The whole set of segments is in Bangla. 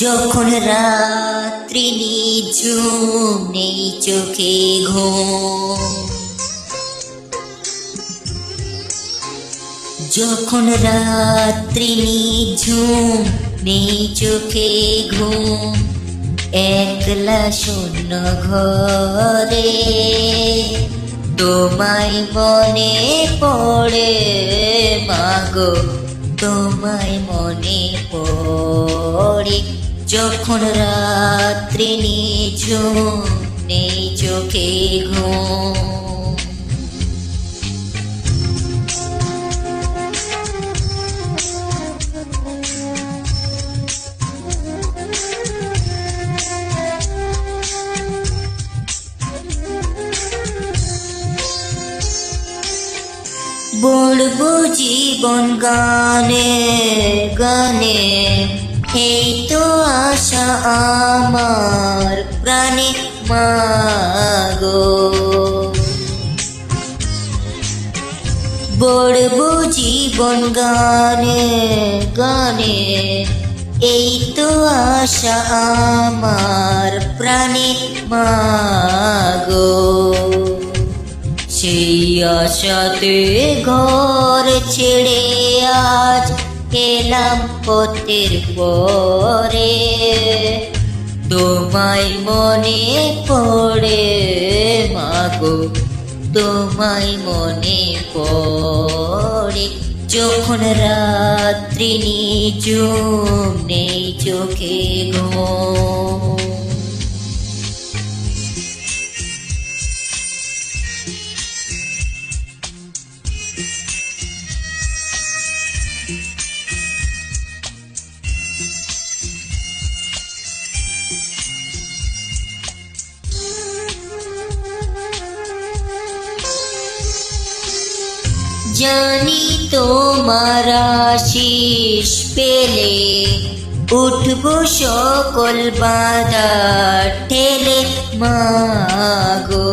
যখন রাত্রি নিঝুম নেই চোখে ঘুম, যখন রাত্রি নিঝুম নেই চোখে ঘুম, একলা শূন্য ঘরে তোমায় মনে পড়ে মাগো, তোমায় মনে পড়ে। যখন রাত্রি নিঝুম নেই চোখে ঘুম, বলবো জীবন গানে গানে, এই তো আশা আমার প্রাণে মাগো। বলবো জীবন গানে গানে, এই তো আশা আমার প্রাণে মাগো। সেই আশাতে ঘর ছেড়ে আজ এলাম পথের পরে, তোমায় মনে পড়ে মাগো, তোমায় মনে পড়ে। যখন রাত্রি নিঝুম নেই চোখে ঘুম, জানি তোমার আশিস পেলে উঠবো সকল বাধা ঠেলে মাগো।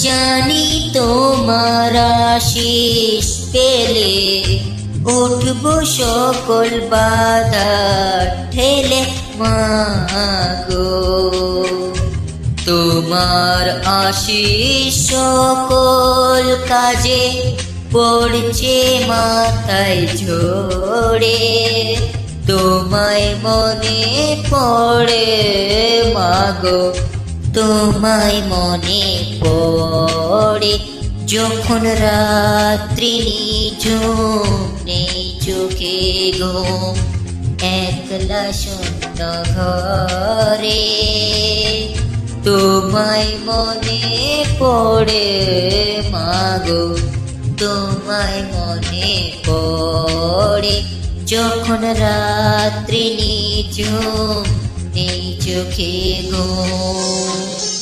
জানি তোমার আশিস পেলে উঠবো সকল বাধা ঠেলে মাগো। তোমার আশিস সকল কাজে পড়ছে মাথায় ঝরে, তোমায় মনে পড়ে মাগো, তোমায় মনে পড়ে। যখন রাত্রি নিঝুম নেই চোখে ঘুম, একলা শূন্য ঘরে তোমায় মনে পড়ে মাগো, তোমায় মনে পড়ে। যখন রাত্রি নিঝুম নেই চোখে ঘুম।